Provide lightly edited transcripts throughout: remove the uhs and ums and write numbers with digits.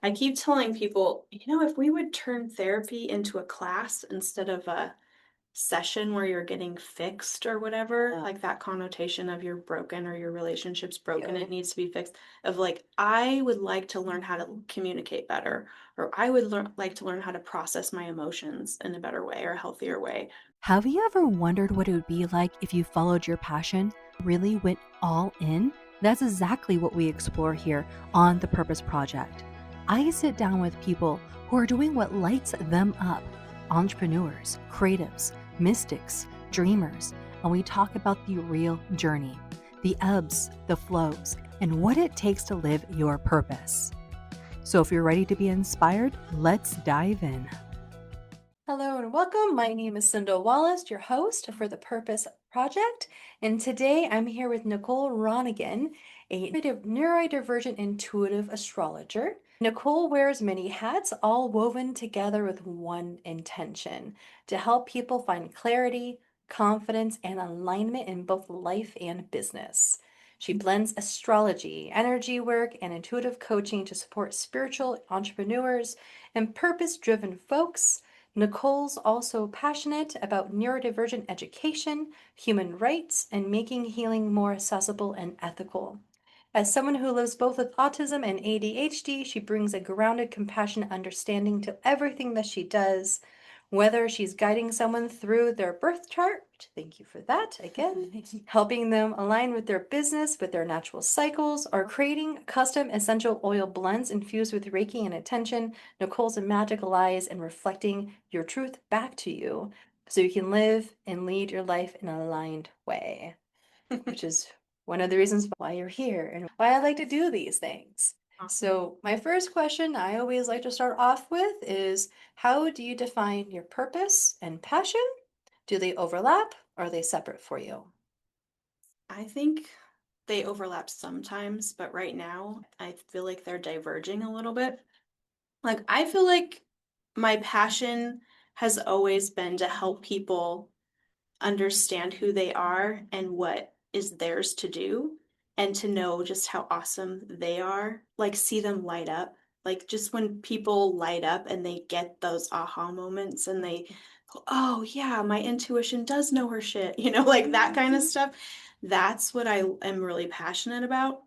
I keep telling people, if we would turn therapy into a class instead of a session where you're getting fixed or whatever, like that connotation of you're broken or your relationship's broken, Yeah. it needs to be fixed. Of like, I would like to learn how to communicate better, or I would like to learn how to process my emotions in a better way or a healthier way. Have you ever wondered what it would be like if you followed your passion, really went all in? That's exactly what we explore here on The Purpose Project. I sit down with people who are doing what lights them up, entrepreneurs, creatives, mystics, dreamers, and we talk about the real journey, the ebbs, the flows, and what it takes to live your purpose. So if you're ready to be inspired, let's dive in. Hello and welcome. My name is Cyndal Wallace, your host for the Purpose Project. And today I'm here with Nicole Ronnigen, a neurodivergent intuitive astrologer. Nicole wears many hats, all woven together with one intention to help people find clarity, confidence, and alignment in both life and business. She blends astrology, energy work, and intuitive coaching to support spiritual entrepreneurs and purpose driven folks. Nicole's also passionate about neurodivergent education, human rights, and making healing more accessible and ethical. As someone who lives both with autism and ADHD, she brings a grounded, compassionate understanding to everything that she does, whether she's guiding someone through their birth chart, thank you for that again, helping them align with their business, with their natural cycles, or creating custom essential oil blends infused with Reiki and attention. Nicole's magical eyes and reflecting your truth back to you so you can live and lead your life in an aligned way, which is one of the reasons why you're here and why I like to do these things. Awesome. So, my first question I always like to start off with is, how do you define your purpose and passion? Do they overlap or are they separate for you? I think they overlap sometimes, but right now I feel like they're diverging a little bit. Like, I feel like my passion has always been to help people understand who they are and what is theirs to do, and to know just how awesome they are. Like, see them light up. Like, just when people light up and they get those aha moments and they go, oh, yeah, my intuition does know her shit, like that kind of stuff. That's what I am really passionate about,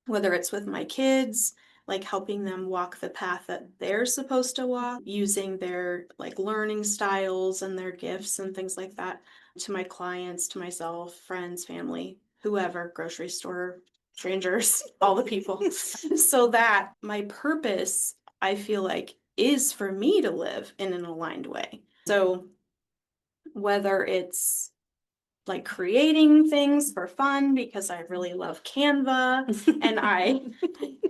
whether it's with my kids, like helping them walk the path that they're supposed to walk, using their like learning styles and their gifts and things like that, to my clients, to myself, friends, family, whoever, grocery store, strangers, all the people. So that my purpose, I feel like, is for me to live in an aligned way. So whether it's like creating things for fun because I really love Canva and I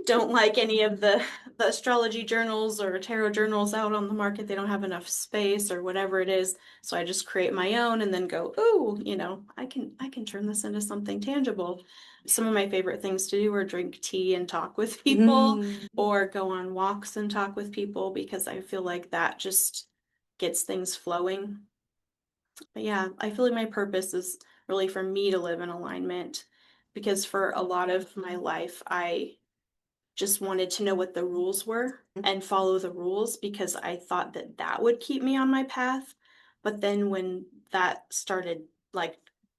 don't like any of the astrology journals or tarot journals out on the market. They don't have enough space or whatever it is. So I just create my own and then go, "Ooh, I can turn this into something tangible." Some of my favorite things to do are drink tea and talk with people, or go on walks and talk with people, because I feel like that just gets things flowing. But yeah, I feel like my purpose is really for me to live in alignment, because for a lot of my life, I just wanted to know what the rules were and follow the rules because I thought that that would keep me on my path. But then when that started like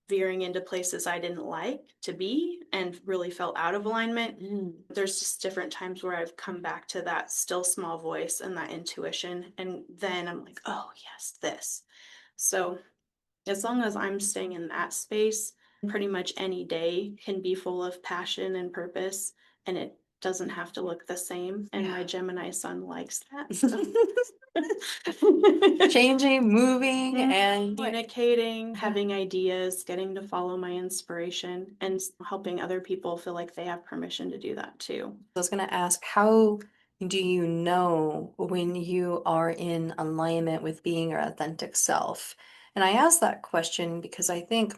veering into places I didn't like to be and really felt out of alignment, there's just different times where I've come back to that still small voice and that intuition. And then I'm like, oh, yes, this. So as long as I'm staying in that space, pretty much any day can be full of passion and purpose, and it doesn't have to look the same. And my Gemini sun likes that. So. Changing, moving, and Communicating, having ideas, getting to follow my inspiration, and helping other people feel like they have permission to do that too. I was going to ask, how do you know when you are in alignment with being your authentic self? And I ask that question because I think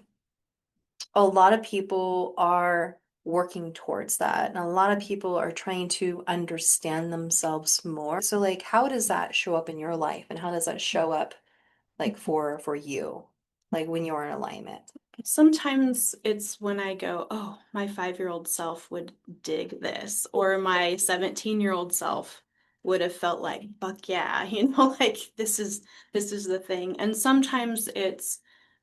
a lot of people are working towards that, and a lot of people are trying to understand themselves more. So, like, how does that show up in your life, and how does that show up, like, for you, like when you're in alignment? Sometimes it's when I go, oh, my 5-year-old self would dig this, or my 17-year-old self would have felt like, fuck yeah, like this is the thing. And sometimes it's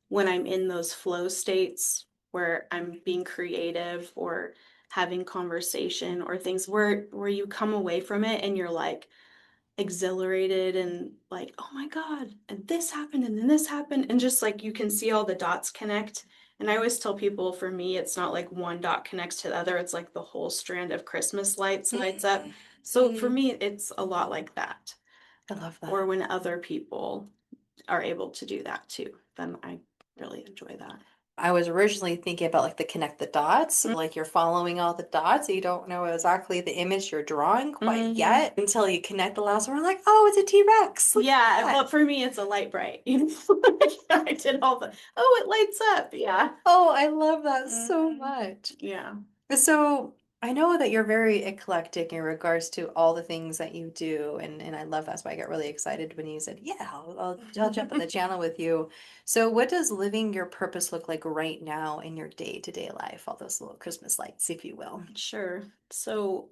when I'm in those flow states where I'm being creative or having conversation or things where you come away from it and you're like, exhilarated and like, oh my God, and this happened and then this happened. And just like you can see all the dots connect. And I always tell people for me, it's not like one dot connects to the other, it's like the whole strand of Christmas lights lights up. So for me, it's a lot like that. I love Or that. when other people are able to do that too, then I really enjoy that. I was originally thinking about like the connect the dots, Mm. like you're following all the dots. You don't know exactly the image you're drawing quite Mhm. yet until you connect the last one. We're like, oh, it's a T-Rex. Look at Yeah, that. but for me, it's a light bright. I did all the, oh, it lights up. Yeah. Oh, I love that so Mhm. much. Yeah. So I know that you're very eclectic in regards to all the things that you do, and I love that's why I got really excited when you said, "Yeah, I'll jump on the channel with you." So, what does living your purpose look like right now in your day-to-day life? All those little Christmas lights, if you will. Sure. So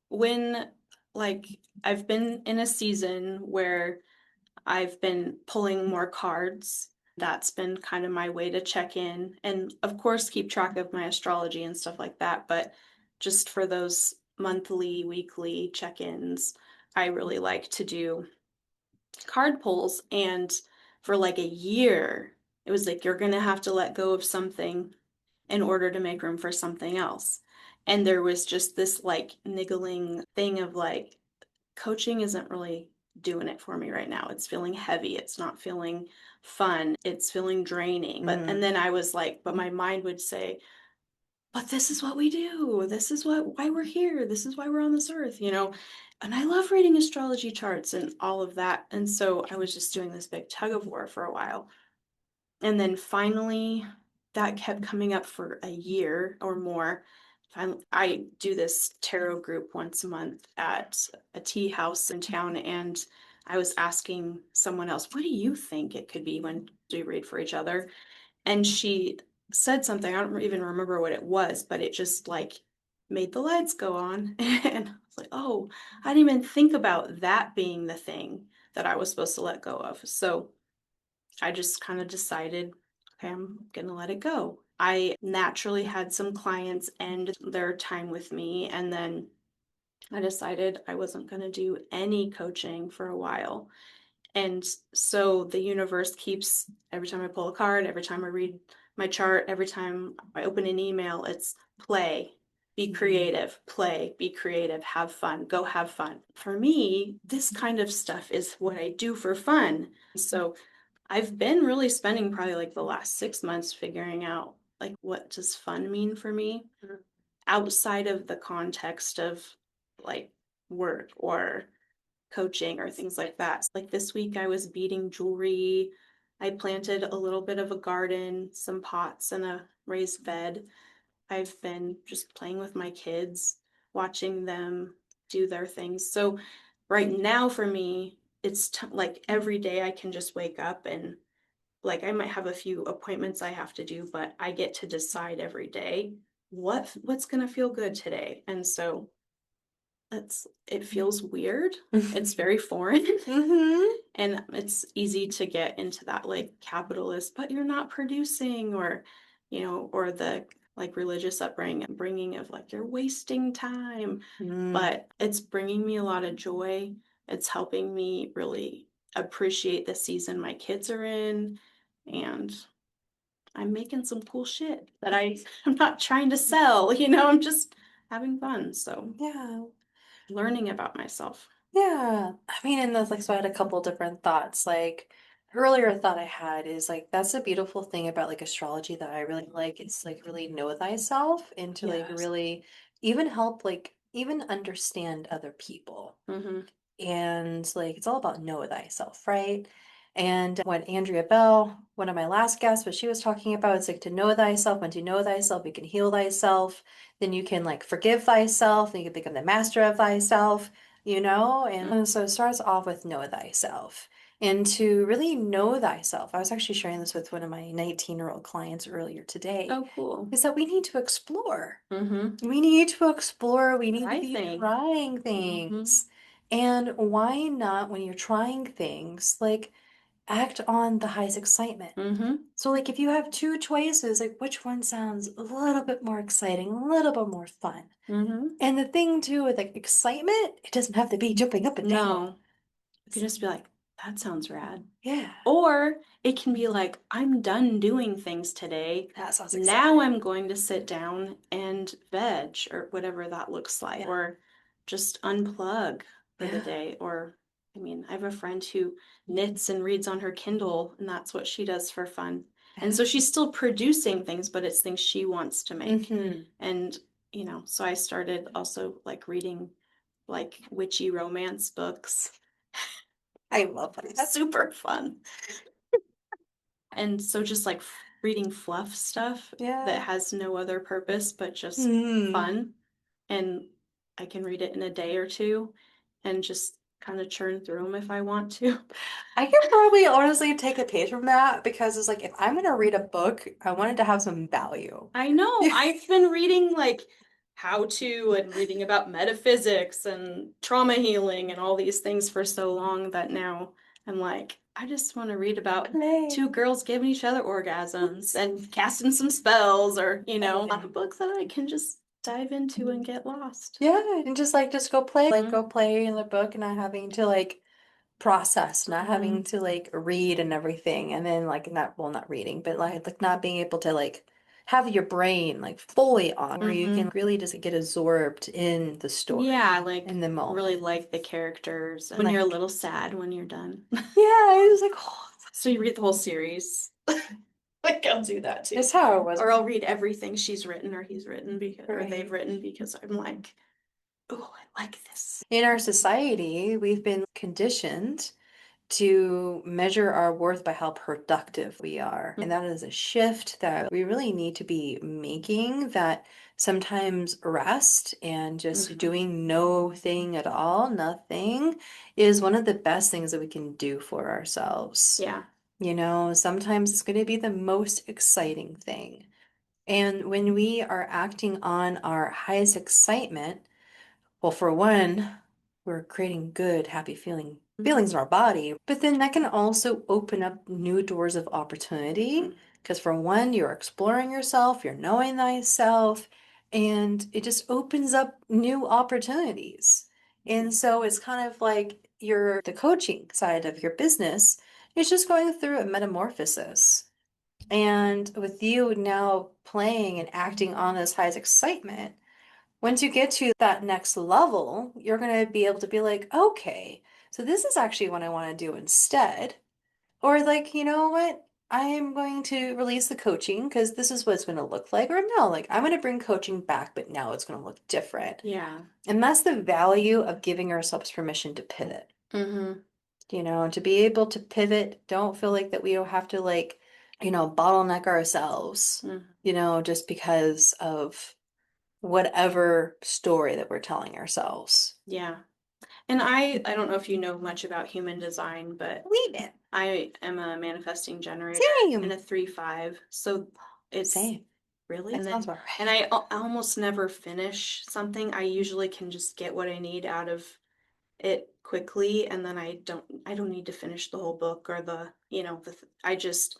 when like I've been in a season where I've been pulling more cards, that's been kind of my way to check in and of course keep track of my astrology and stuff like that, but just for those monthly, weekly check-ins, I really like to do card pulls. And for like a year, it was like you're going to have to let go of something in order to make room for something else. And there was just this like niggling thing of like, coaching isn't really doing it for me right now. It's feeling heavy. It's not feeling fun. It's feeling draining. But, and then I was like, but my mind would say, but this is what we do. This is why we're here. This is why we're on this earth. And I love reading astrology charts and all of that. And so I was just doing this big tug of war for a while. And then finally, that kept coming up for a year or more. Finally, I do this tarot group once a month at a tea house in town, and I was asking someone else, what do you think it could be when we read for each other? And she said something, I don't even remember what it was, but it just like made the lights go on. And I was like, oh, I didn't even think about that being the thing that I was supposed to let go of. So I just kind of decided, okay, I'm going to let it go. I naturally had some clients end their time with me, and then I decided I wasn't going to do any coaching for a while. And so the universe keeps, every time I pull a card, every time I read my chart, every time I open an email, it's play, be creative, play, be creative, have fun, go have fun. For me, this kind of stuff is what I do for fun. So I've been really spending probably like the last 6 months figuring out like what does fun mean for me outside of the context of like work or coaching or things like that. Like this week I was beading jewelry. I planted a little bit of a garden, some pots and a raised bed. I've been just playing with my kids, watching them do their things. So right now for me, it's like every day I can just wake up and like I might have a few appointments I have to do, but I get to decide every day what's going to feel good today. And so it feels weird. It's very foreign. Mm-hmm. And it's easy to get into that like capitalist, but you're not producing or the like religious upbringing of like you're wasting time. Mm. But it's bringing me a lot of joy. It's helping me really appreciate the season my kids are in, and I'm making some cool shit that I'm not trying to sell, I'm just having fun. So Yeah. learning about myself. Yeah. I mean, and that's like, so I had a couple different thoughts. Like, earlier thought I had is like, that's a beautiful thing about like astrology that I really like. It's like really know thyself and to like Yes. really even help, like, even understand other people. Mm-hmm. And like it's all about know thyself, right? And what Andrea Bell, one of my last guests, what she was talking about, it's like to know thyself. Once you know thyself, you can heal thyself. Then you can like forgive thyself. Then you can become the master of thyself, and so it starts off with know thyself. and to really know thyself. I was actually sharing this with one of my 19-year-old clients earlier today, Oh, cool. is that we need to explore. Mm-hmm. We need to explore. We need to Try be things. trying Mm-hmm. things. And why not, when you're trying things, like act on the highest excitement? Mm-hmm. So, like, if you have two choices, like, which one sounds a little bit more exciting, a little bit more fun? Mm-hmm. And the thing too with like excitement, it doesn't have to be jumping up and down. No. You could just be like, that sounds rad. Yeah. Or it can be like, I'm done doing things today. That sounds Now exciting. I'm going to sit down and veg or whatever that looks like. Yeah. Or just unplug for the Yeah. day. Or, I mean, I have a friend who knits and reads on her Kindle, and that's what she does for fun. And so she's still producing things, but it's things she wants to make. And, so I started also like reading like witchy romance books. I love that. That's super fun. And so just like reading fluff stuff Yeah. that has no other purpose but just fun. And I can read it in a day or two and just kind of churn through them if I want to. I can probably honestly take a page from that because it's like if I'm gonna read a book, I want it to have some value. I know. I've been reading like how to and reading about metaphysics and trauma healing and all these things for so long that now I'm like, I just want to read about two girls giving each other orgasms and casting some spells or, a book that I can just dive into and get lost. Yeah, and just go play, like Mhm. go play in the book and not having to like process, not having to like read and everything, and then like not reading, but like not being able to like have your brain like fully on where you can really just get absorbed in the story. Yeah, like in the moment. really like the characters. And When you're a like little sad when you're done. yeah, I was like, oh, So you read the whole series. Like I'll do that too. that's how it was. Or I'll read everything she's written or he's written because or they've Right. written because I'm like, oh, I like this. In our society, we've been conditioned to measure our worth by how productive we are. And that is a shift that we really need to be making, that sometimes rest and just doing no thing at all, nothing, is one of the best things that we can do for ourselves. Yeah. Sometimes it's going to be the most exciting thing. And when we are acting on our highest excitement, well, for one, we're creating good, happy feelings in our body, but then that can also open up new doors of opportunity. Because for one, you're exploring yourself, you're knowing thyself, and it just opens up new opportunities. And so it's kind of like the coaching side of your business is just going through a metamorphosis. And with you now playing and acting on this highest excitement, once you get to that next level, you're going to be able to be like, okay, so this is actually what I want to do instead. Or like, you know what? I am going to release the coaching because this is what it's going to look like. Or no, like I'm going to bring coaching back, but now it's going to look different. Yeah. And that's the value of giving ourselves permission to pivot. To be able to pivot, don't feel like that we don't have to like, bottleneck ourselves, just because of whatever story that we're telling ourselves. Yeah. And I don't know if you know much about human design, but I am a manifesting generator Same. and a 3/5. So it's Same. really, That sounds about right. and I almost never finish something. I usually can just get what I need out of it quickly, and then I don't need to finish the whole book or I just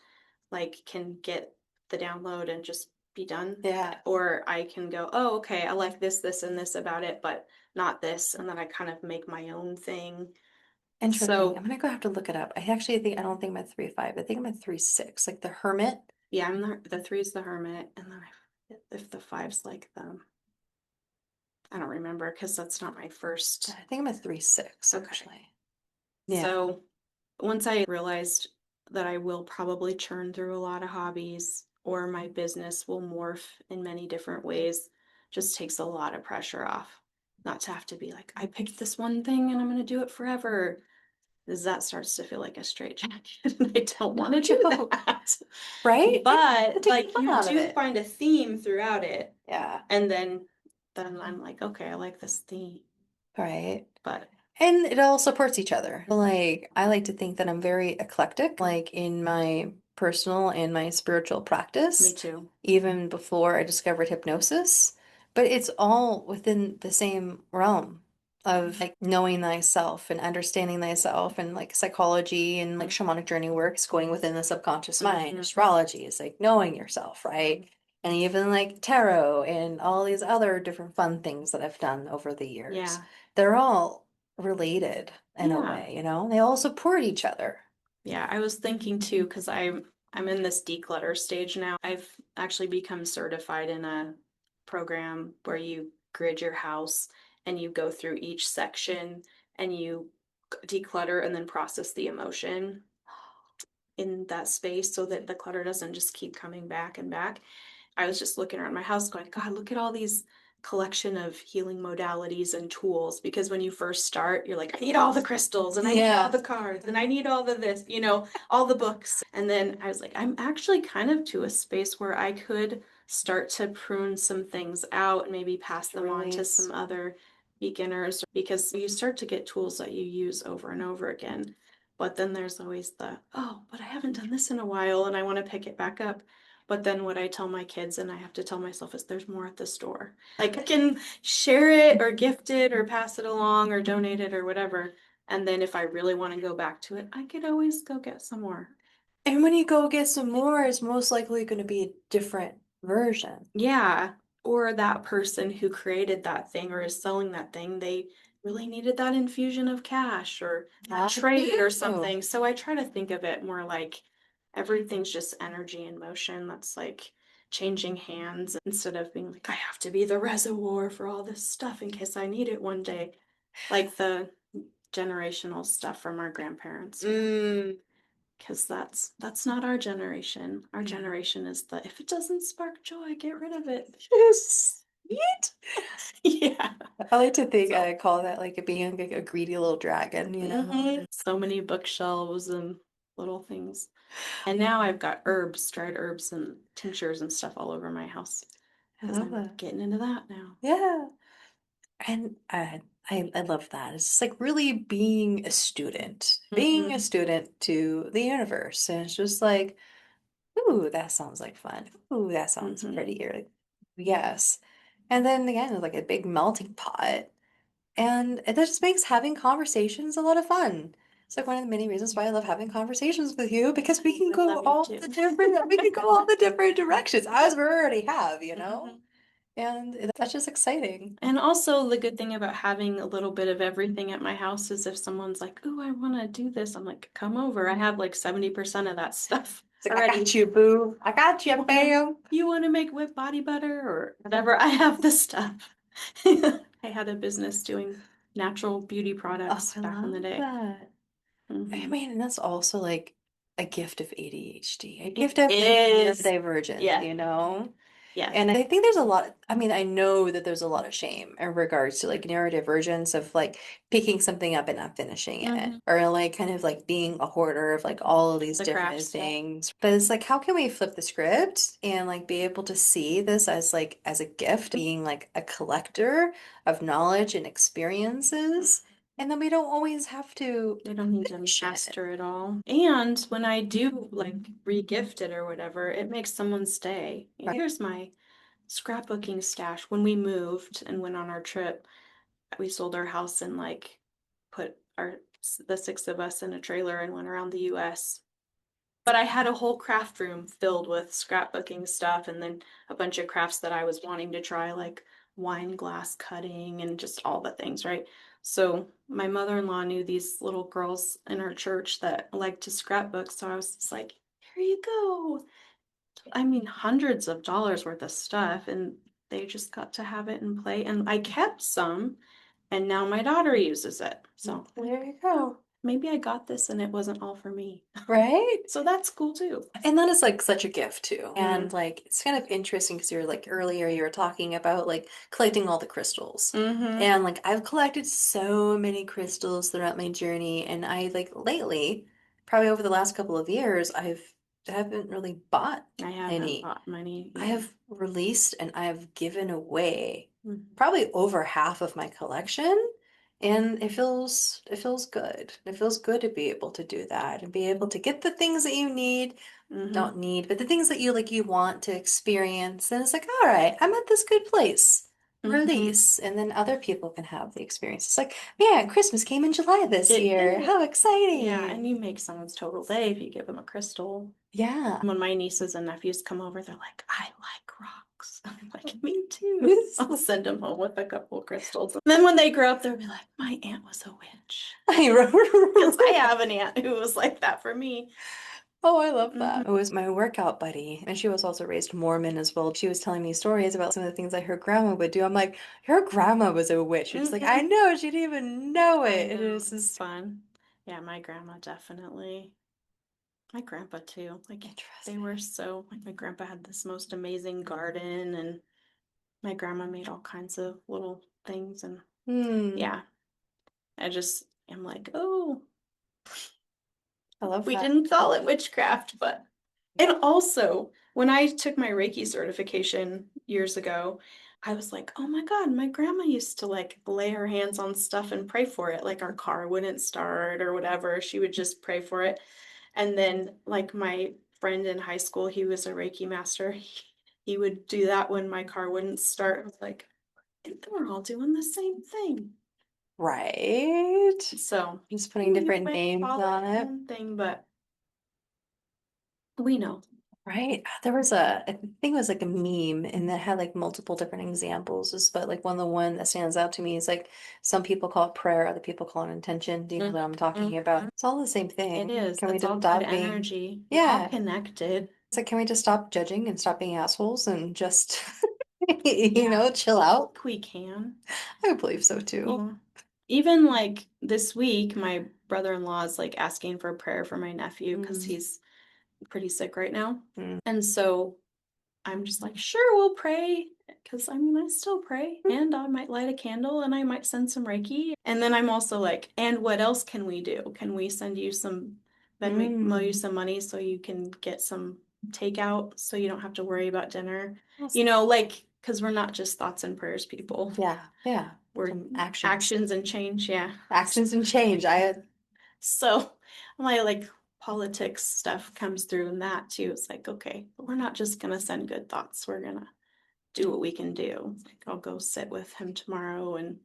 like can get the download and just be done. Yeah. Or I can go, oh, okay, I like this and this about it, but not this, and then I kind of make my own thing. Interesting. So I'm gonna go have to look it up. I don't think I'm a 3/5. I think I'm a 3/6, like the hermit. yeah, I'm the 3 is the hermit, and then if the 5's like I don't remember because that's not my first. I think I'm a 3/6 Okay. actually. Yeah. So once I realized that I will probably churn through a lot of hobbies or my business will morph in many different ways, just takes a lot of pressure off. Not to have to be like, I picked this one thing and I'm going to do it forever. Because that starts to feel like a straitjacket. And I don't want to do that. Right? But like fun you out of do it. find a theme throughout it. Yeah. And then I'm like, okay, I like this theme. Right. But And it all supports each other. Like, I like to think that I'm very eclectic, like in my personal and my spiritual practice. Me too. Even before I discovered hypnosis. But it's all within the same realm of like knowing thyself and understanding thyself, and like psychology and like shamanic journey works going within the subconscious mind. Astrology is like knowing yourself, right? And even like tarot and all these other different fun things that I've done over the years. Yeah. They're all related in a Yeah. way, you know? They all support each other. Yeah, I was thinking too, because I'm in this declutter stage now. I've actually become certified in a program where you grid your house and you go through each section and you declutter and then process the emotion in that space so that the clutter doesn't just keep coming back and back. I was just looking around my house going, God, look at all these collection of healing modalities and tools. Because when you first start, you're like, I need all the crystals and I need all the cards and I need all the this, all the books. And then I was like, I'm actually kind of to a space where I could start to prune some things out and maybe pass them on to some other beginners, because you start to get tools that you use over and over again. But then there's always oh, but I haven't done this in a while and I want to pick it back up. But then what I tell my kids and I have to tell myself is there's more at the store. Like I can share it or gift it or pass it along or donate it or whatever. And then if I really want to go back to it, I could always go get some more. And when you go get some more, it's most likely going to be a different version. Yeah. Or that person who created that thing or is selling that thing, they really needed that infusion of cash or that trade or something. So I try to think of it more like everything's just energy in motion that's like changing hands, instead of being like, I have to be the reservoir for all this stuff in case I need it one day. Like the generational stuff from our grandparents. Because that's not our generation. Our generation is if it doesn't spark joy, get rid of it. Sweet. Yeah. I like to think I call that like being like a greedy little dragon, you know? So many bookshelves and little things. And now I've got herbs, dried herbs and tinctures and stuff all over my house. I Because love I'm that. getting into that now. Yeah. And I love that. It's just like really being a student, being a student to the universe. And it's just like, ooh, that sounds like fun. Ooh, that sounds pretty. Or like, yes. And then again, it's like a big melting pot. And it just makes having conversations a lot of fun. It's like one of the many reasons why I love having conversations with you, because we can go all the different we can go all the different directions as we already have, you know? And that's just exciting. And also the good thing about having a little bit of everything at my house is if someone's like, "Oh, I want to do this," I'm like, "Come over. I have like 70% of that stuff It's like, I already." got you, boo. I got you, bam. You want to make whipped body butter or whatever? I have the stuff. I had a business doing natural beauty Oh, products I back in the love day. that. I Mhm. mean, and that's also like a gift of ADHD, a It gift of is. neurodivergent, Yeah. you know? Yeah. And I think there's a lot, I mean, I know that there's a lot of shame in regards to like neurodivergence of like picking something up and not finishing it, or like kind of like being a hoarder of like all of these The different crafts. things. But it's like, how can we flip the script and like be able to see this as like as a gift, being like a collector of knowledge and experiences? And then we don't always have to They don't need to finish it. master it all. And when I do like re-gift it or whatever, it makes someone stay. Here's my scrapbooking stash. When we moved and went on our trip, we sold our house and like put the six of us in a trailer and went around the US. But I had a whole craft room filled with scrapbooking stuff and then a bunch of crafts that I was wanting to try, like wine glass cutting and just all the things, right? So my mother-in-law knew these little girls in her church that liked to scrapbook. So I was just like, here you go. I mean, hundreds of dollars worth of stuff, and they just got to have it and play. And I kept some, and now my daughter uses it. So There you go. maybe I got this and it wasn't all for me. Right? So that's cool too. And that is like such a gift too. And like it's kind of interesting because you're like earlier you were talking about like collecting all the crystals. And like I've collected so many crystals throughout my journey, and I like lately, probably over the last couple of years, haven't really bought I haven't any. bought many I either. have released and I have given away probably over half of my collection. And it feels good. It feels good to be able to do that and be able to get the things that you need, don't need, but the things that you want to experience. And it's like, all right, I'm at this good place. Release. And then other people can have the experience. It's like, man, Christmas came in July this It year. did. How exciting. Yeah, and you make someone's total day if you give them a crystal. Yeah. When my nieces and nephews come over, they're like, I like rocks. I'm like, me too. I'll send them home with a couple of crystals. And then when they grow up, they'll be like, my aunt was a witch. Because I have an aunt who was like that for me. Oh, I love that. It was my workout buddy, and she was also raised Mormon as well. She was telling me stories about some of the things that her grandma would do. I'm like, her grandma was a witch. She's like, I know, she didn't even know it. I know, And it was it's just fun. Yeah, my grandma definitely. My grandpa too. Like they interesting. were so like my grandpa had this most amazing garden and my grandma made all kinds of little things and yeah. I just am like, oh, I love we that. didn't call it witchcraft, but and also when I took my Reiki certification years ago, I was like, oh my God, my grandma used to like lay her hands on stuff and pray for it. Like our car wouldn't start or whatever. She would just pray for it. And then like my friend in high school, he was a Reiki master. He would do that when my car wouldn't start. I was like, I think we're all doing the same thing. Right? So Just putting different might names call on it it. one thing, but we know. Right. There was I think it was like a meme and that had like multiple different examples. But like the one that stands out to me is like some people call it prayer, other people call it intention. Do you know what I'm talking about? It's all the same thing. It is. Can we It's just all good stop being, energy. We're all yeah. connected. It's like, can we just stop judging and stop being assholes and just, Yeah. chill out? We can. I believe so too. Yeah. Even like this week, my brother-in-law is like asking for prayer for my nephew because he's pretty sick right now. And so I'm just like, sure, we'll pray. Because I mean, I still pray and I might light a candle and I might send some Reiki. And then I'm also like, and what else can we do? Can we send you some, mail you some money so you can get some takeout so you don't have to worry about dinner? Awesome. You know, like, because we're not just thoughts and prayers people. Yeah, yeah. We're Some actions and change. Yeah. Actions and change. So my like politics stuff comes through in that too. It's like, okay, but we're not just gonna send good thoughts. We're gonna do what we can do. Like I'll go sit with him tomorrow and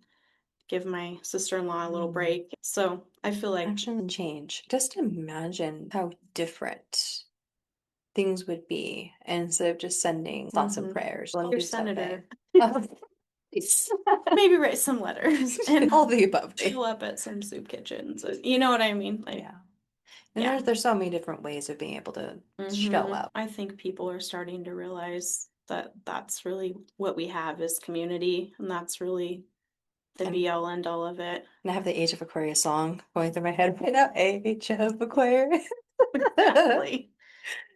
give my sister-in-law a little break. So I feel like action and change. Just imagine how different things would be instead of just sending thoughts and prayers. your senator. Please. Maybe write some letters and All the above. show up at some soup kitchens. You know what I mean? Like, Yeah. And yeah. there's so many different ways of being able to show up. I think people are starting to realize that that's really what we have is community, and that's really the be all end all of it. And I have the Age of Aquarius song going through my head right now. Age of Aquarius. Exactly.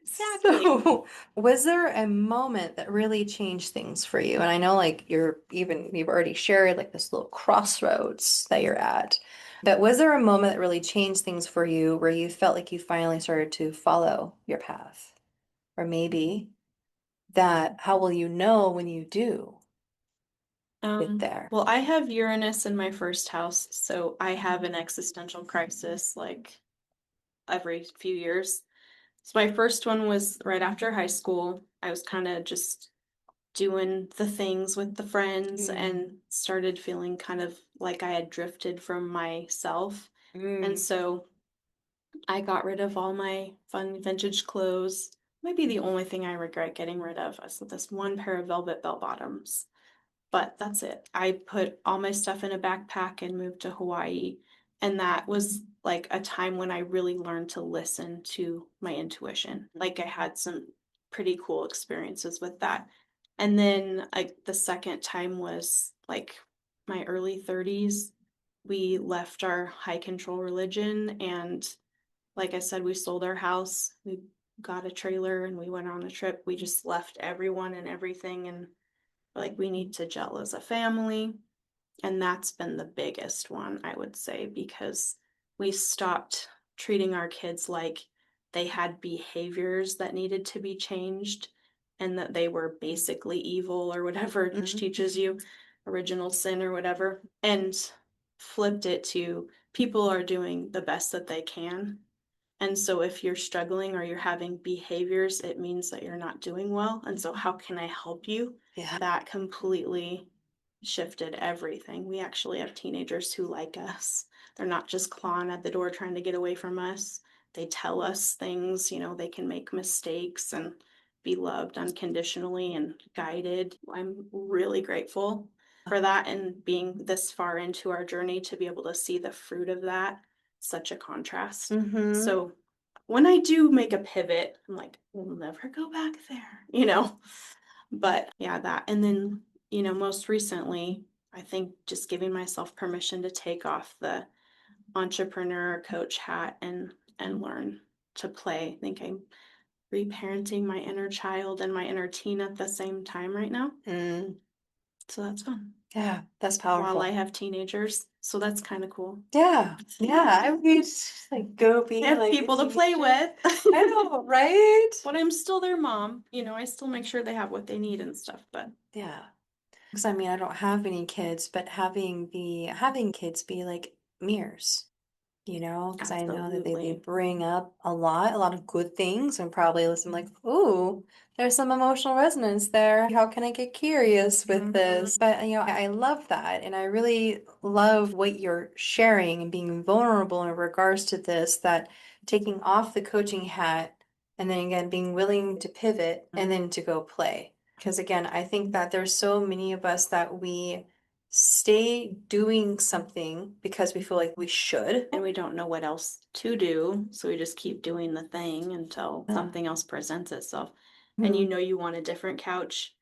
Exactly. So, was there a moment that really changed things for you? And I know like you've already shared like this little crossroads that you're at. But was there a moment that really changed things for you where you felt like you finally started to follow your path? Or maybe that how will you know when you do get there? Well, I have Uranus in my first house, so I have an existential crisis like every few years. So my first one was right after high school. I was kind of just doing the things with the friends and started feeling kind of like I had drifted from myself. And so I got rid of all my fun vintage clothes. Maybe the only thing I regret getting rid of is this one pair of velvet bell bottoms. But that's it. I put all my stuff in a backpack and moved to Hawaii. And that was like a time when I really learned to listen to my intuition. Like I had some pretty cool experiences with that. And then like the second time was like my early 30s. We left our high control religion and like I said, we sold our house. We got a trailer and we went on a trip. We just left everyone and everything and like we need to gel as a family. And that's been the biggest one, I would say, because we stopped treating our kids like they had behaviors that needed to be changed and that they were basically evil or whatever, which teaches you original sin or whatever. And flipped it to people are doing the best that they can. And so if you're struggling or you're having behaviors, it means that you're not doing well. And so how can I help you? Yeah. That completely shifted everything. We actually have teenagers who like us. They're not just clawing at the door trying to get away from us. They tell us things, they can make mistakes and be loved unconditionally and guided. I'm really grateful for that and being this far into our journey to be able to see the fruit of that. Such a contrast. Mm-hmm. So when I do make a pivot, I'm like, we'll never go back there. But yeah, that. And then, most recently, I think just giving myself permission to take off the entrepreneur coach hat and learn to play. I think I'm reparenting my inner child and my inner teen at the same time right now. So that's fun. Yeah, that's While powerful. I have teenagers. So that's kind of cool. Yeah, I would just like go be I have like a people to play teenager. with. I know, right? But I'm still their mom. I still make sure they have what they need and stuff. But Yeah. Because I mean, I don't have any kids, but having kids be like mirrors. Because I know that they absolutely. bring up a lot of good things and probably listen like, ooh, there's some emotional resonance there. How can I get curious with this? But, I love that. And I really love what you're sharing and being vulnerable in regards to this, that taking off the coaching hat and then again, being willing to pivot and then to go play. Because again, I think that there's so many of us that we stay doing something because we feel like we should. And we don't know what else to do. So we just keep doing the thing until something else presents itself. And you want a different couch.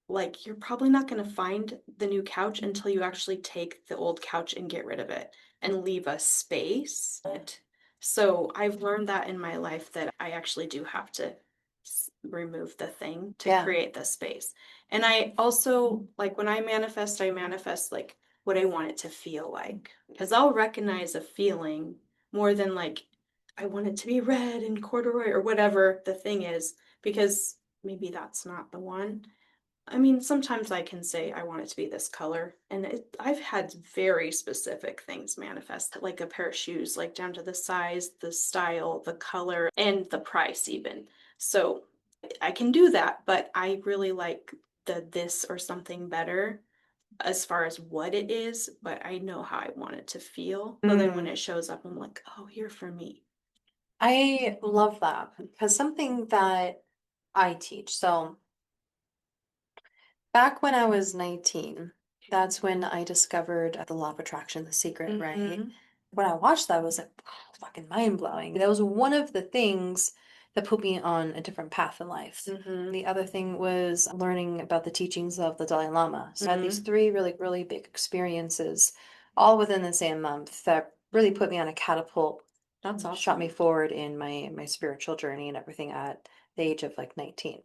Like, you're probably not going to find the new couch until you actually take the old couch and get rid of it and leave a space. So I've learned that in my life that I actually do have to remove the thing to create the space. And I also, like, when I manifest like what I want it to feel like. Because I'll recognize a feeling more than like, I want it to be red and corduroy or whatever the thing is, because maybe that's not the one. I mean, sometimes I can say I want it to be this color, and I've had very specific things manifest, like a pair of shoes, like down to the size, the style, the color, and the price even. So I can do that, but I really like the this or something better as far as what it is, but I know how I want it to feel. So then when it shows up, I'm like, oh, here for me. I love that because something that I teach. So back when I was 19, that's when I discovered the law of attraction, The Secret, right? When I watched that, I was like, fucking mind blowing. That was one of the things that put me on a different path in life. The other thing was learning about the teachings of the Dalai Lama. So I had these three really, really big experiences all within the same month that really put me on a catapult. That's awesome. Shot me forward in my spiritual journey and everything at the age of like 19.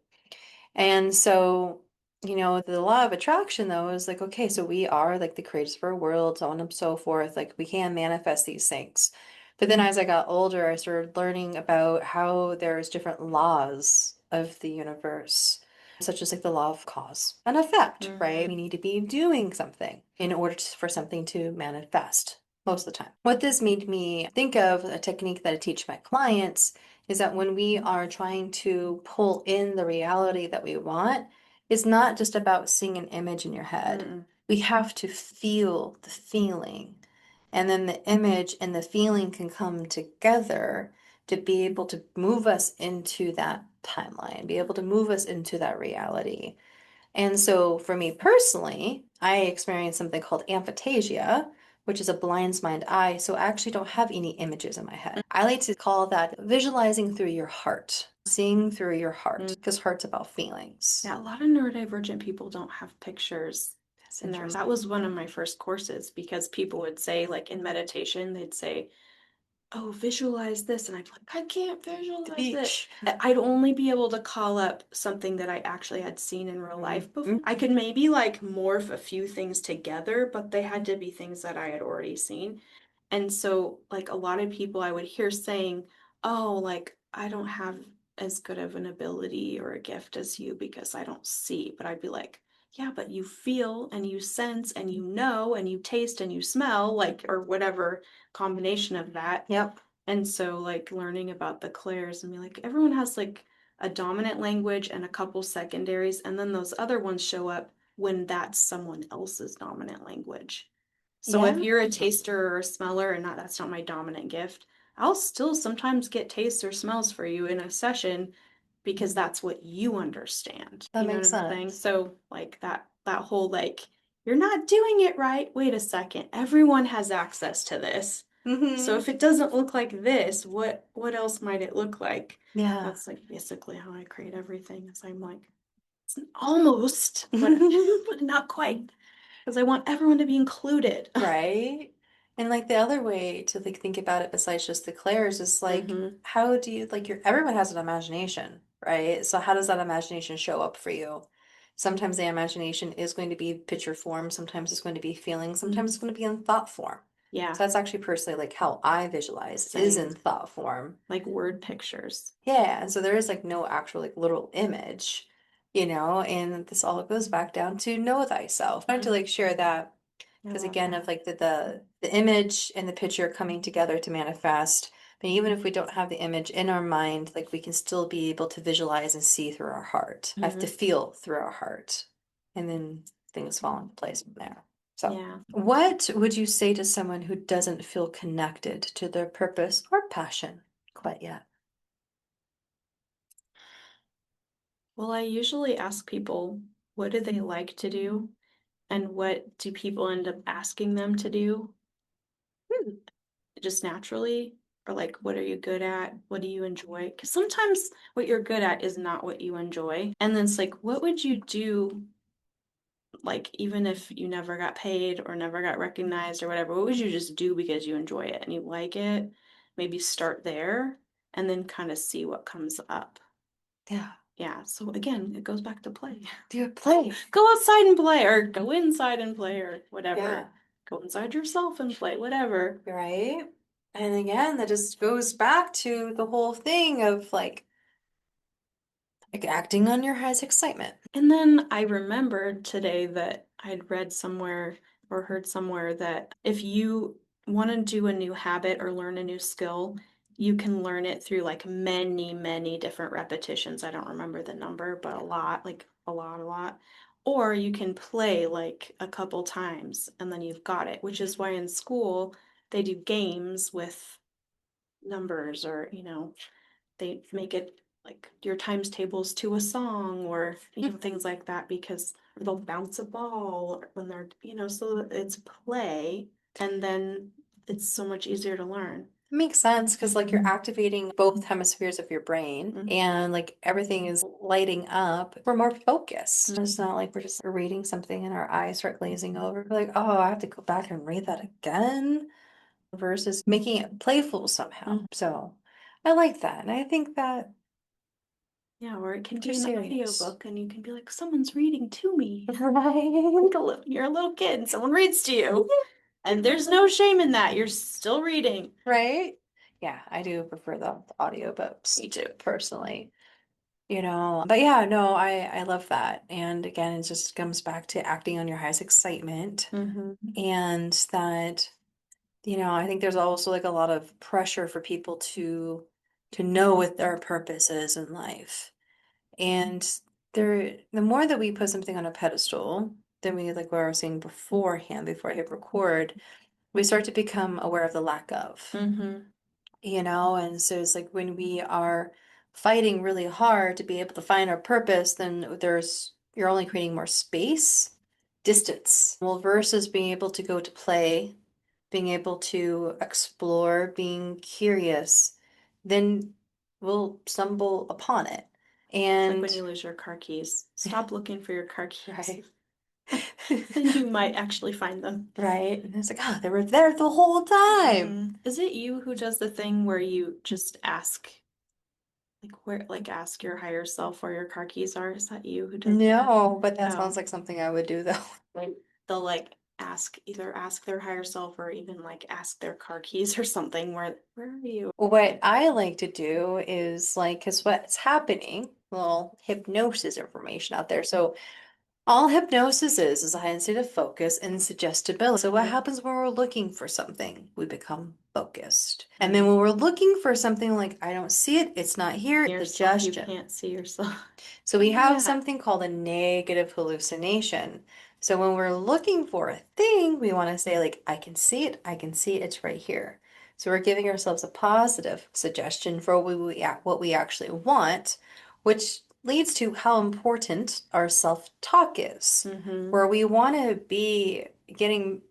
And so, the law of attraction though is like, okay, so we are like the creators of our world, so on and so forth. Like we can manifest these things. But then as I got older, I started learning about how there's different laws of the universe, such as like the law of cause and effect, right? We need to be doing something in order for something to manifest most of the time. What this made me think of, a technique that I teach my clients, is that when we are trying to pull in the reality that we want, it's not just about seeing an image in your head. We have to feel the feeling. And then the image and the feeling can come together to be able to move us into that timeline, be able to move us into that reality. And so for me personally, I experienced something called aphantasia, which is a blind's mind eye. So I actually don't have any images in my head. I like to call that visualizing through your heart, seeing through your heart, because heart's about feelings. Yeah, a lot of neurodivergent people don't have pictures in there. That was one of my first courses because people would say, like in meditation, they'd say, oh, visualize this. And I'd be like, I can't visualize it. I'd only be able to call up something that I actually had seen in real life before. I could maybe like morph a few things together, but they had to be things that I had already seen. And so, like, a lot of people I would hear saying, oh, like, I don't have as good of an ability or a gift as you because I don't see. But I'd be like, yeah, but you feel and you sense and you know and you taste and you smell, like, or whatever combination of that. Yep. And so, like, learning about the clairs and be like, everyone has like a dominant language and a couple secondaries, and then those other ones show up when that's someone else's dominant language. So if Yeah. you're a taster or a smeller, and not that's not my dominant gift, I'll still sometimes get tastes or smells for you in a session because that's what you understand. That You know makes what I'm saying? sense. So like that whole like, you're not doing it right. Wait a second. Everyone has access to this. So Mm-hmm. if it doesn't look like this, what else might it look like? Yeah. That's like basically how I create everything. Is I'm like, it's almost, but but not quite. Because I want everyone to be included. Right? And like the other way to like think about it besides just the clairs is like Mm-hmm. how do you like your everyone has an imagination, right? So how does that imagination show up for you? Sometimes the imagination is going to be picture form, sometimes it's going to be feeling, sometimes it's going to be in thought form. Yeah, So that's actually personally like how I visualize is same. in thought form. Like word pictures. Yeah, and so there is like no actual like literal image, and this all goes back down to know thyself. I wanted to like share that I because love again that. of like the image and the picture coming together to manifest. But even if we don't have the image in our mind, like we can still be able to visualize and see through our heart. I have to Mm-hmm. feel through our heart. And then things fall into place from there. So, Yeah. what would you say to someone who doesn't feel connected to their purpose or passion quite yet? Well, I usually ask people, what do they like to do? And what do people end up asking them to do Hmm. just naturally? Or like, what are you good at? What do you enjoy? Because sometimes what you're good at is not what you enjoy. And then it's like, what would you do, like, even if you never got paid or never got recognized or whatever? What would you just do because you enjoy it and you like it? Maybe start there and then kind of see what comes up. Yeah. Yeah, so again, it goes back to play. Do a play. Go outside and play, or go inside and play, or Yeah. whatever. Go inside yourself and play, whatever. Right? And again, that just goes back to the whole thing of like acting on your highest excitement. And then I remembered today that I'd read somewhere or heard somewhere that if you want to do a new habit or learn a new skill, you can learn it through like many, many different repetitions. I don't remember the number, but a lot, like a lot, a lot. Or you can play like a couple times and then you've got it, which is why in school they do games with numbers, or they make it like your times tables to a song, or things like that, because they'll bounce a ball when they're so it's play, and then it's so much easier to learn. Makes sense because like you're activating both hemispheres of your brain Mhm. and like everything is lighting up. We're more focused. It's not like we're just reading something and our eyes start glazing over. We're like, oh, I have to go back and read that again versus making it playful somehow. Mhm. So I like that. And I think that Yeah, or it can too be an serious. audiobook and you can be like, someone's reading to me. Right. Like you're a little kid and someone reads to you. And there's no shame in that. You're still reading. Right? Yeah, I do prefer the audiobooks Me too. personally. But yeah, no, I love that. And again, it just comes back to acting on your highest excitement Mm-hmm. and that, I think there's also like a lot of pressure for people to know what their purpose is in life. And the more that we put something on a pedestal, then we like what I was saying beforehand, before I hit record, we start to become aware of the lack of. Mm-hmm. And so it's like when we are fighting really hard to be able to find our purpose, then you're only creating more space, distance. Well, versus being able to go to play, being able to explore, being curious, then we'll stumble upon it. It's like And when you lose your car keys. Stop looking for your car keys. right. Then you might actually find them. Right. And it's like, oh, they were there the whole time. Is it you who does the thing where you just ask, ask your higher self where your car keys are? Is that you who does that? No, but that Oh, sounds like something I would do though. like they'll like either ask their higher self or even like ask their car keys or something, where are you? What I like to do is like, because what's happening, little hypnosis information out there. So All hypnosis is a heightened state of focus and suggestibility. So what Mhm. happens when we're looking for something? We become focused. And then when we're looking for something like, I don't see it, it's not here, Yourself, you suggestion. can't see yourself. So we have Yeah. something called a negative hallucination. So when we're looking for a thing, we want to say like, I can see it, I can see it, it's right here. So we're giving ourselves a positive suggestion for what we actually want, which leads to how important our self-talk is, Mm-hmm. where we want to be getting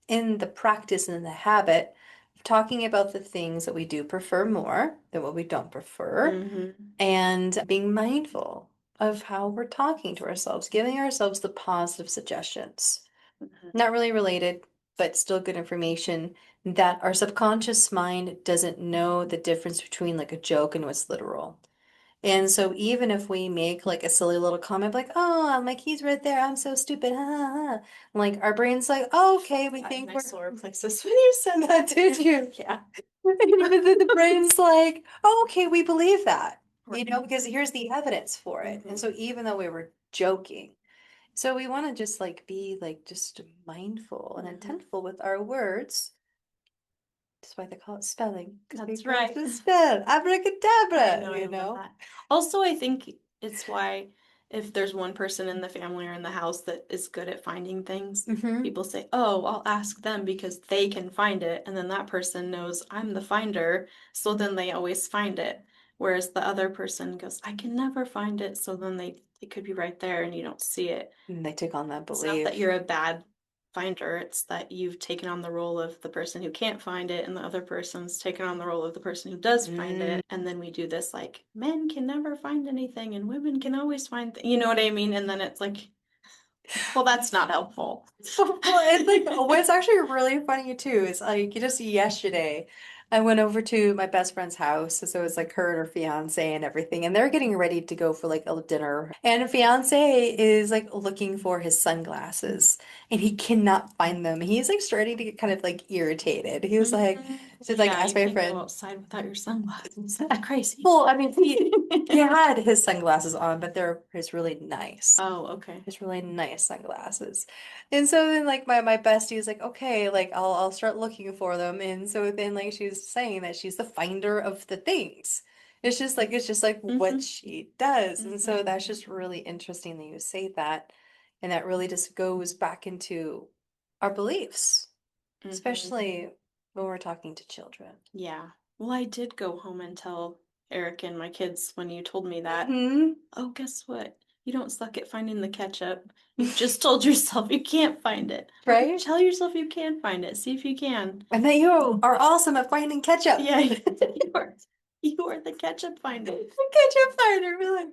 in the practice and in the habit of talking about the things that we do prefer more than what we don't prefer, Mm-hmm. and being mindful of how we're talking to ourselves, giving ourselves the positive suggestions. Mm-hmm. Not really related, but still good information that our subconscious mind doesn't know the difference between like a joke and what's literal. And so even if we make like a silly little comment like, oh, my key's right there, I'm so stupid, ha, ha, ha. Like our brain's like, oh, okay, we think My we're solar plexus when you said that, did you? Yeah. But then the brain's like, oh, okay, we believe that, Right. because here's the evidence for it. And so even though we were joking, so we want to just like be like just mindful and Mhm. intentful with our words. That's why they call it spelling, because we That's like right. to spell I abracadabra, know, I you love know? that. Also, I think it's why if there's one person in the family or in the house that is good at finding things, Mm-hmm. people say, "Oh, I'll ask them because they can find it." And then that person knows I'm the finder, so then they always find it. Whereas the other person goes, "I can never find it," so then it could be right there and you don't see it. And they took on that It's not that belief. you're a bad finder, it's that you've taken on the role of the person who can't find it, and the other person's taken on the role of the person who does find Mm. it. And then we do this like men can never find anything and women can always find you know what I mean? And then it's like, well, that's not helpful. Well, it's like what's actually really funny too is like just yesterday, I went over to my best friend's house. So it's like her and her fiance and everything, and they're getting ready to go for like a dinner. And fiance is like looking for his sunglasses, and he cannot find them. He's like starting to get kind of like irritated. He was like, Mhm. just like Yeah, asked you my can't go friend. outside without your sunglasses. That's crazy. Well, I mean, he had his sunglasses on, but they're his really nice. Oh, okay. It's really nice sunglasses. And so then like my bestie is like, okay, like I'll start looking for them. And so then like she's saying that she's the finder of the things. It's just like what Hmm. she does. And so Hmm. that's just really interesting that you say that. And that really just goes back into our beliefs, Hmm. especially when we're talking to children. Yeah. Well, I did go home and tell Eric and my kids when you told me that. Hmm. Oh, guess what? You don't suck at finding the ketchup. You've just told yourself you can't find it. Right? Tell yourself you can find it. See if you can. And that you are awesome at finding ketchup. Yeah, you are. You are the ketchup finder. Ketchup finder, really.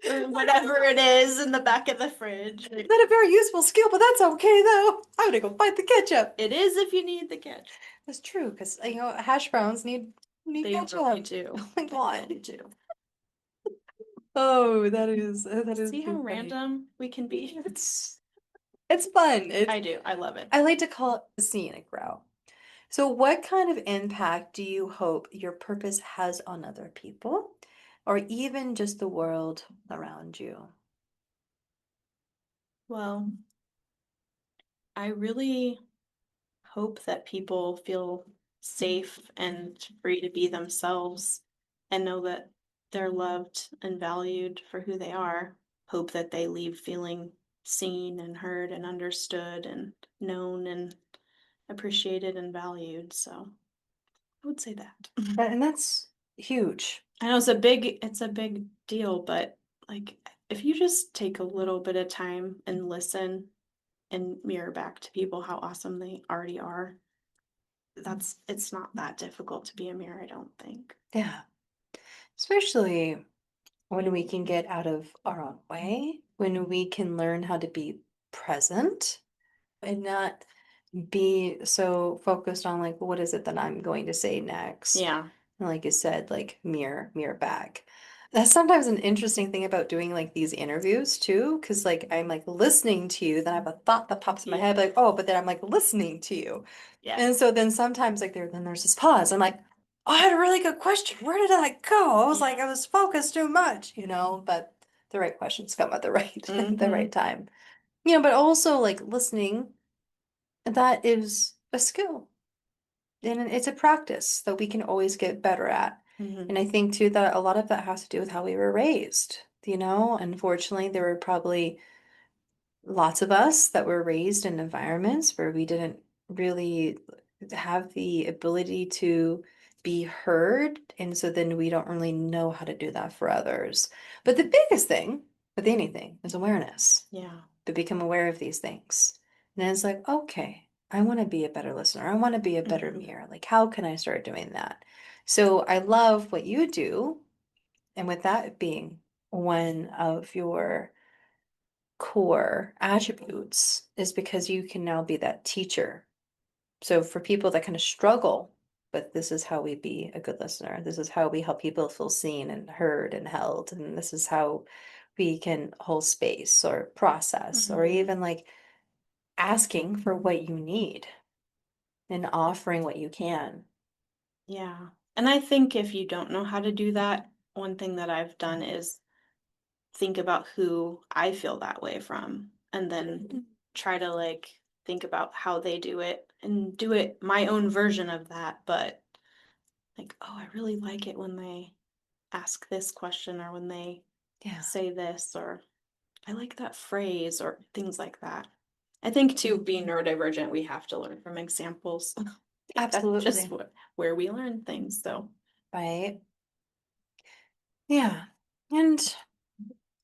Or whatever it is in the back of the fridge. Not a very useful skill, but that's okay though. I'm gonna go find the ketchup. It is if you need the ketchup. That's true, because hash browns need They really ketchup. do. Oh my They really God. do. Oh, that is See how too funny. random we can be? It's fun. I do. I love it. I like to call it the scenic route. So what kind of impact do you hope your purpose has on other people, or even just the world around you? Well, I really hope that people feel safe and free to be themselves and know that they're loved and valued for who they are. Hope that they leave feeling seen and heard and understood and known and appreciated and valued. So I would say that. And that's huge. I know it's a big deal, but like if you just take a little bit of time and listen and mirror back to people how awesome they already are, it's not that difficult to be a mirror, I don't think. Yeah. Especially when we can get out of our own way, when we can learn how to be present and not be so focused on like, what is it that I'm going to say next? Yeah. And like you said, like mirror back. That's sometimes an interesting thing about doing like these interviews too, because like I'm like listening to you, then I have a thought that pops in my head, like, oh, but then I'm like listening to you. Yeah. And so then sometimes like there's this pause. I'm like, oh, I had a really good question. Where did I go? I was like, I was focused too much, but the right questions come at the right the Mm-hmm. right time. You know, but also like listening, that is a skill. And it's a practice that we can always get better at. Mm-hmm. And I think too that a lot of that has to do with how we were raised. You know, unfortunately, there were probably lots of us that were raised in environments where we didn't really have the ability to be heard. And so then we don't really know how to do that for others. But the biggest thing with anything is awareness, Yeah. to become aware of these things. And then it's like, okay, I want to be a better listener. I want to be a better Mm-hmm. mirror. Like, how can I start doing that? So I love what you do. And with that being one of your core attributes, is because you can now be that teacher. So for people that kind of struggle, but this is how we be a good listener. This is how we help people feel seen and heard and held. And this is how we can hold space or process or Mm-hmm. even like asking for what you need and offering what you can. Yeah. And I think if you don't know how to do that, one thing that I've done is think about who I feel that way from, and then try to like think about how they do it and do it my own version of that. But like, oh, I really like it when they ask this question or when they Yeah, say this, or I like that phrase or things like that. I think too, being neurodivergent, we have to learn from examples. Like that's just absolutely. where we learn things. So, Right. Yeah. And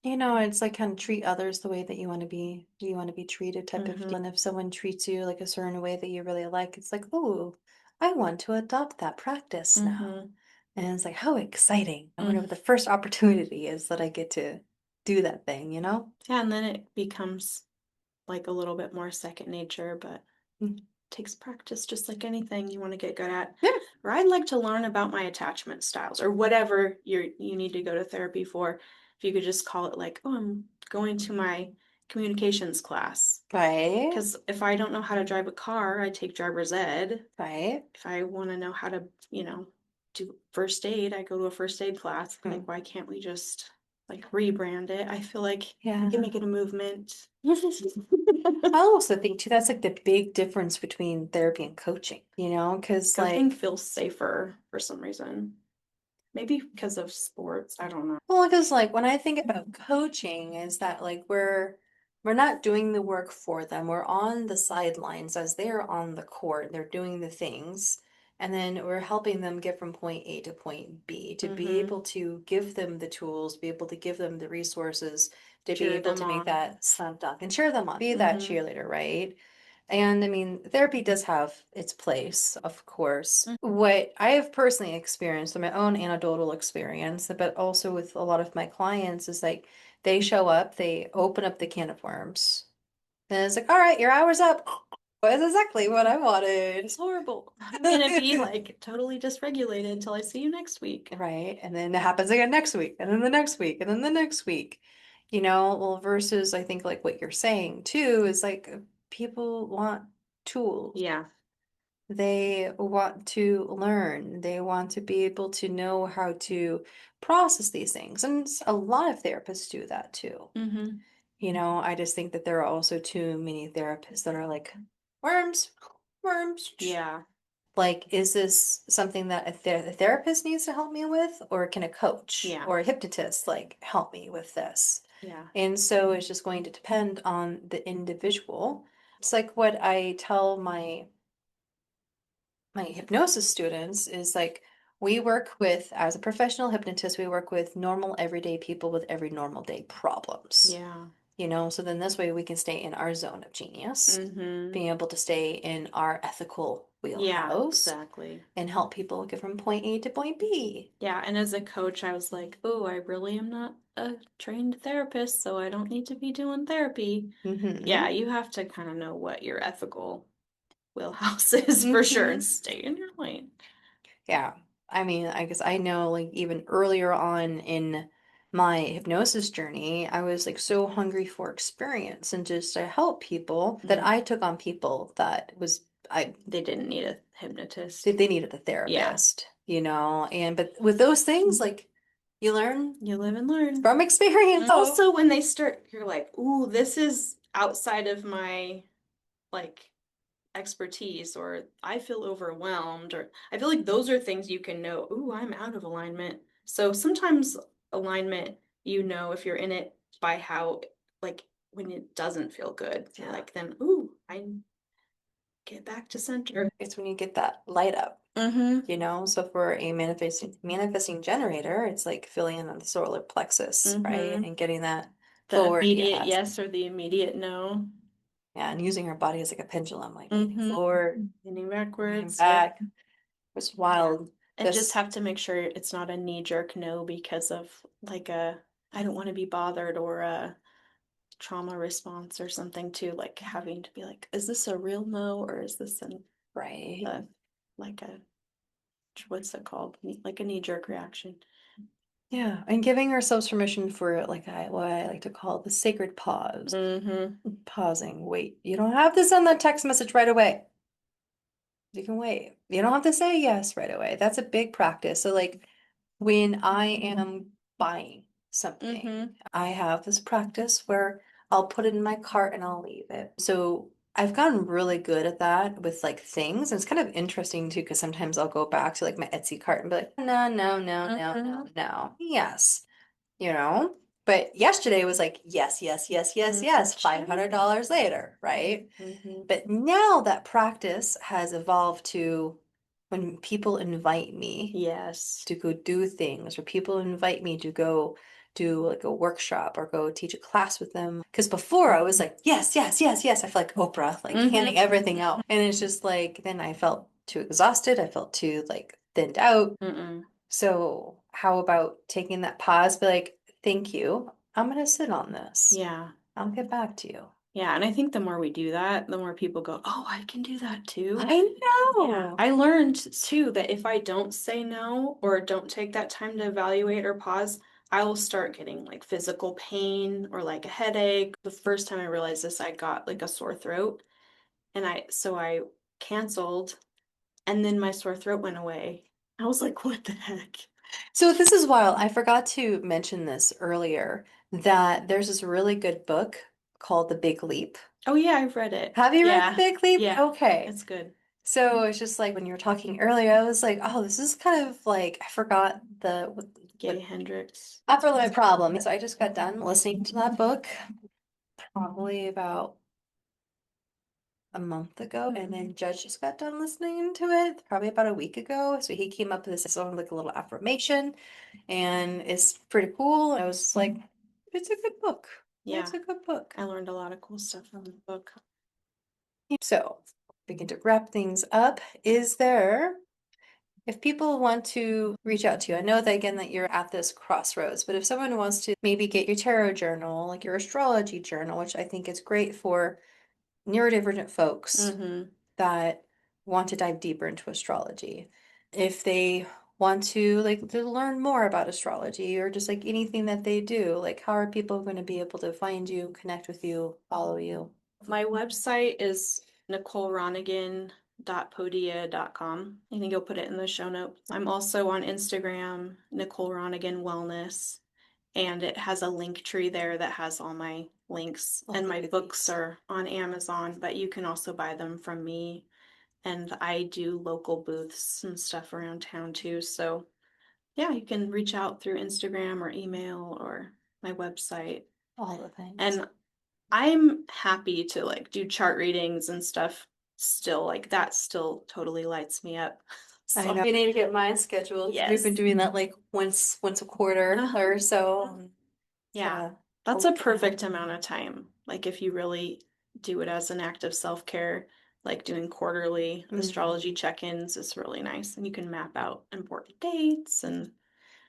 you know, it's like kind of treat others the way that you want to be treated type of mhm, deal. And if someone treats you like a certain way that you really like, it's like, oh, I want to adopt that practice now. mhm, And it's like, how exciting. I wonder mm. what the first opportunity is that I get to do that thing, you know? Yeah, and then it becomes like a little bit more second nature, but Mm. takes practice just like anything you want to get good at. Yeah. Or I'd like to learn about my attachment styles or whatever you need to go to therapy for. If you could just call it like, oh, I'm going to my communications class. Right. Because if I don't know how to drive a car, I take driver's ed. Right. If I want to know how to, do first aid, I go to a first aid class. Hmm. Like, why can't we just like rebrand it? I feel like we can Yeah. make it a movement. I also think too, that's like the big difference between therapy and coaching, you know? Because Coaching like, feels safer for some reason. Maybe because of sports. I don't know. well, because like when I think about coaching, is that like we're not doing the work for them. We're on the sidelines as they're on the court. They're doing the things, and then we're helping them get from point A to point B to be Mm-hmm. able to give them the tools, be able to give them the resources to be Cheer able them to make on. that slam dunk and cheer them on, be that Mm-hmm. cheerleader, right? And I mean, therapy does have its place, of course. Mm. What I have personally experienced in my own anecdotal experience, but also with a lot of my clients, is like they show up, they open up the can of worms, and it's like, all right, your hour's up. That's exactly what I wanted. It's horrible. I'm gonna be like totally dysregulated until I see you next week. Right. And then it happens again next week, and then the next week, and then the next week. You know, well, versus I think like what you're saying too is like people want tools. Yeah. They want to learn. They want to be able to know how to process these things. And a lot of therapists do that too. Mm-hmm. You know, I just think that there are also too many therapists that are like, worms, worms. Yeah. Like, is this something that a therapist needs to help me with, or can a coach Yeah. or a hypnotist like help me with this? Yeah. And so it's just going to depend on the individual. It's like what I tell my hypnosis students is like we work with, as a professional hypnotist, we work with normal everyday people with every normal day problems. Yeah. You know, so then this way we can stay in our zone of genius, Mm-hmm. being able to stay in our ethical Yeah, wheelhouse exactly. and help people get from point A to point B. Yeah, and as a coach, I was like, oh, I really am not a trained therapist, so I don't need to be doing therapy. Mm-hmm. Yeah, you have to kind of know what your ethical wheelhouse is for sure Mm-hmm. and stay in your lane. Yeah. I mean, I guess I know like even earlier on in my hypnosis journey, I was like so hungry for experience and just to help people that Mm. I took on people that was I They didn't need a hypnotist. they needed a Yeah. therapist, you know, and but with those things like You learn You live and learn. from experience. Also, when they start, you're like, ooh, this is outside of my like expertise, or I feel overwhelmed, or I feel like those are things you can know, ooh, I'm out of alignment. So sometimes alignment, you know, if you're in it by how, like, when it doesn't feel good, Yeah. like, then, ooh, I get back to center. It's when you get that light up, Mm-hmm. you know? So for a manifesting generator, it's like filling in on the solar plexus, right? Mm-hmm. And getting that The forward, immediate yes. yes or the immediate no. Yeah, and using our body as like a pendulum, like leaning Mm-hmm. forward, Leaning leaning backwards. back. It's wild. And just have to make sure it's not a knee-jerk no because of like a I don't want to be bothered or a trauma response or something too, like having to be like, is this a real no or is this right. like a what's it called? Like a knee-jerk reaction. Yeah, and giving ourselves permission for like what I like to call the sacred pause. Mm-hmm. Pausing. Wait, you don't have to send that text message right away. You can wait. You don't have to say yes right away. That's a big practice. So like when I am buying something, Mm-hmm. I have this practice where I'll put it in my cart and I'll leave it. So I've gotten really good at that with like things. And it's kind of interesting too, because sometimes I'll go back to like my Etsy cart and be like, no, no, no, no, no, no. Yes, you know? But yesterday was like, yes, yes, yes, yes, yes, $500 later, right? Mm-hmm. But now that practice has evolved to when people invite me Yes. to go do things, or people invite me to go do like a workshop or go teach a class with them. Because before I was like, yes, yes, yes, yes. I feel like Oprah, like handing everything out. And it's just like, then I felt too exhausted. I felt too like thinned out. Mm-mm. So how about taking that pause, be like, thank you. I'm gonna sit on this. Yeah. I'll get back to you. Yeah, and I think the more we do that, the more people go, oh, I can do that too. I Yeah. know. I learned too that if I don't say no or don't take that time to evaluate or pause, I will start getting like physical pain or like a headache. The first time I realized this, I got like a sore throat, and I canceled, and then my sore throat went away. I was like, what the heck? So this is wild. I forgot to mention this earlier, that there's this really good book called The Big Leap. Oh yeah, I've read it. Have you read Yeah. The Big Leap? Yeah. Okay. It's good. So it's just like when you were talking earlier, I was like, oh, this is kind of like I forgot what Gay Hendricks. Upper Limit Problem. So I just got done listening to that book probably about a month ago, and then Judge just got done listening to it probably about a week ago. So he came up with this sort of like a little affirmation, and it's pretty cool. I was like, it's a good book. Yeah. It's a good book. I learned a lot of cool stuff from the book. So, begin to wrap things up. If people want to reach out to you, I know that again that you're at this crossroads, but if someone wants to maybe get your tarot journal, like your astrology journal, which I think is great for neurodivergent folks Mm-hmm. that want to dive deeper into astrology. If they want to like to learn more about astrology or just like anything that they do, like how are people going to be able to find you, connect with you, follow you? My website is nicoleronnigen.podia.com. I think you'll put it in the show notes. I'm also on Instagram, Nicole Ronnigen Wellness, and it has a link tree there that has all my links. All and the my good books links. are on Amazon, but you can also buy them from me. And I do local booths and stuff around town too. So yeah, you can reach out through Instagram or email or my website. All the things. And I'm happy to like do chart readings and stuff still. Like that still totally lights me up. I So know. You need to get mine scheduled. yes. We've been doing that like once a quarter or so. Yeah. That's a perfect amount of time. Like if you really do it as an act of self-care, like doing quarterly astrology check-ins is really nice. And you can map out important dates and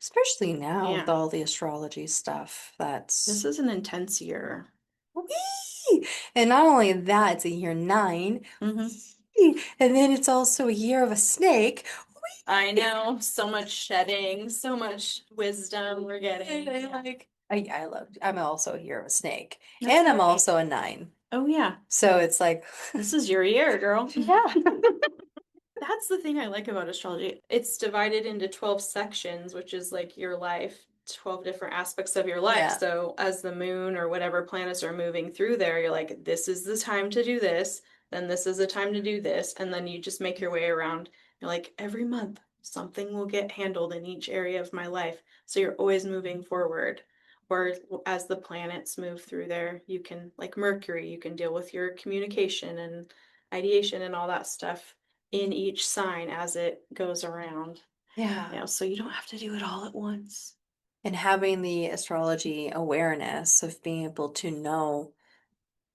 Especially now with yeah. all the astrology stuff. This is an intense year. Whee! And not only that, it's a year 9. Whee! And then it's also a year of a snake. Whee! I know, so much shedding, so much wisdom we're getting. And I love, I'm also a year of a snake. That's And I'm right. also a 9. Oh yeah. So it's like This is your year, girl. yeah. That's the thing I like about astrology. It's divided into 12 sections, which is like your life. 12 different aspects of your life. Yeah. So as the moon or whatever planets are moving through there, you're like, this is the time to do this, then this is the time to do this, and then you just make your way around. You're like, every month something will get handled in each area of my life. So you're always moving forward. Or as the planets move through there, you can, like Mercury, you can deal with your communication and ideation and all that stuff in each sign as it goes around. Yeah. You know, so you don't have to do it all at once. And having the astrology awareness of being able to know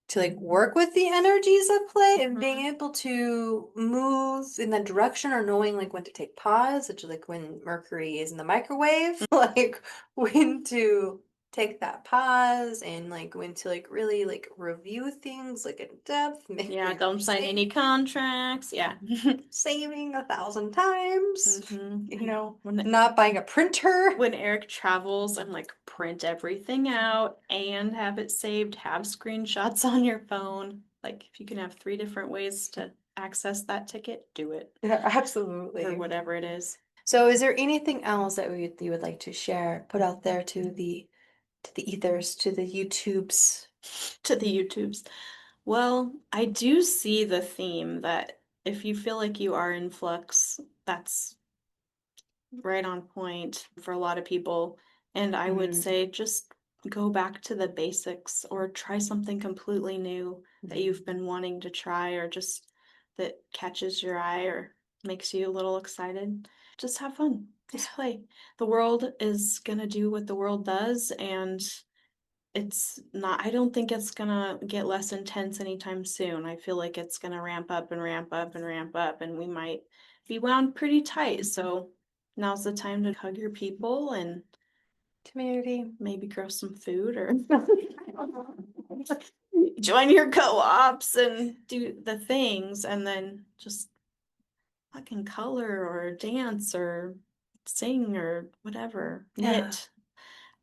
to like work with the energies at play and being able to move in that direction or knowing like when to take pause, such as like when Mercury is in the microwave, like when to take that pause and like when to like really like review things like in depth, maybe Yeah, don't sign any contracts. Yeah. saving 1,000 times, Mhm. you know, When not buying a printer. when Eric travels, I'm like, print everything out and have it saved, have screenshots on your phone. Like, if you can have 3 different ways to access that ticket, do it. Yeah, Or absolutely. whatever it is. So is there anything else that you would like to share, put out there to the ethers, to the YouTubes? To the YouTubes. Well, I do see the theme that if you feel like you are in flux, that's right on point for a lot of people. And I would say just go back to the basics or try something completely new that you've been wanting to try or just that catches your eye or makes you a little excited. Just have fun. Just play. The world is going to do what the world does, and it's not, I don't think it's gonna get less intense anytime soon. I feel like it's gonna ramp up and ramp up and ramp up, and we might be wound pretty tight. So now's the time to hug your people and Community. maybe grow some food or join your co-ops and do the things, and then just fucking color or dance or sing or whatever. Yeah. Knit.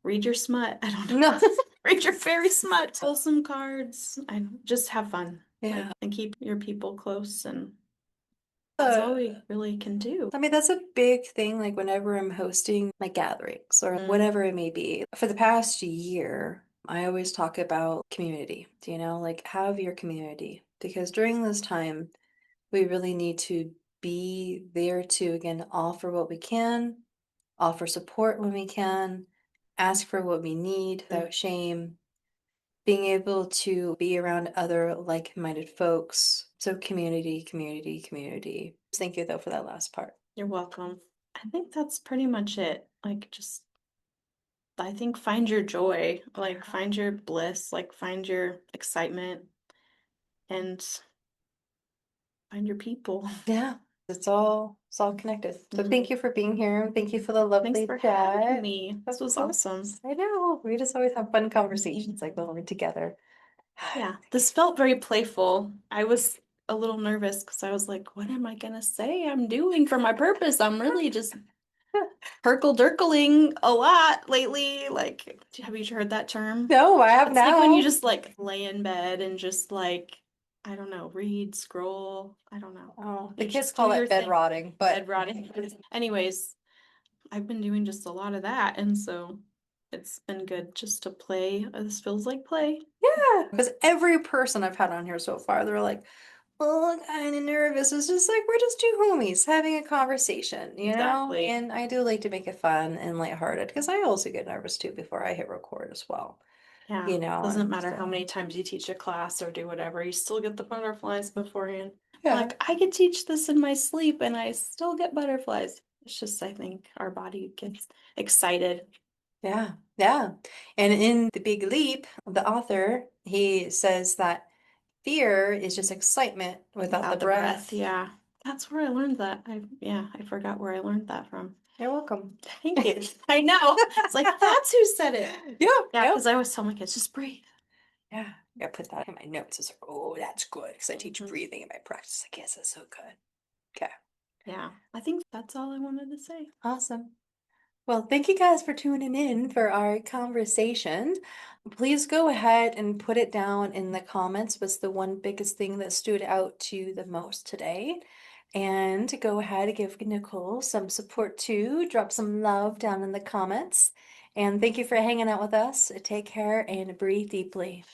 Read your smut. I don't know. No. Read your fairy smut. Pull some cards. And just have fun. Yeah. And keep your people close. And that's all we really can do. I mean, that's a big thing, like whenever I'm hosting my gatherings or whatever it may be. For the past year, I always talk about community, you know, like have your community. Because during this time, we really need to be there to, again, offer what we can, offer support when we can, ask for what we need without shame, being able to be around other like-minded folks. So community, community, community. Thank you though for that last part. You're welcome. I think that's pretty much it. Like, just, I think find your joy, like, find your bliss, like, find your excitement and find your people. Yeah, it's all connected. So thank you for being here. Thank you for the Thanks lovely for chat. having me. This was awesome. I know. We just always have fun conversations like when we're together. Yeah, this felt very playful. I was a little nervous because I was like, what am I gonna say I'm doing for my purpose? I'm really just herkle-dirkling a lot lately. Like, have you heard that term? No, I have It's like when now. you just like lay in bed and just like, I don't know, read, scroll, I don't know. Oh, the You kids just call do it your bed thing. rotting, but Bed rotting. Anyways, I've been doing just a lot of that, and so it's been good just to play. This feels like play. yeah, because every person I've had on here so far, they're like, "Oh, I'm kind of nervous." It's just like we're just two homies having a conversation, you know? Exactly. And I do like to make it fun and lighthearted because I also get nervous too before I hit record as well. Yeah, You know, doesn't and matter so how many times you teach a class or do whatever, you still get the butterflies beforehand. yeah. Like, I could teach this in my sleep and I still get butterflies. It's just, I think our body gets excited. Yeah, yeah. And in The Big Leap, the author, he says that fear is just excitement without the breath. Yeah. That's where I learned that. I forgot where I learned that from. You're welcome. Thank you. I know. It's like, that's who said it. Yeah, Yeah, yeah. because I always tell my kids, just breathe. Yeah, I put that in my notes. It's like, oh, that's good because I teach Mhm. breathing in my practice. I guess that's so good. Okay, Yeah, I think that's all I wanted to say. awesome. Well, thank you guys for tuning in for our conversation. Please go ahead and put it down in the comments. What's the one biggest thing that stood out to you the most today? And go ahead and give Nicole some support too. Drop some love down in the comments. And thank you for hanging out with us. Take care and breathe deeply.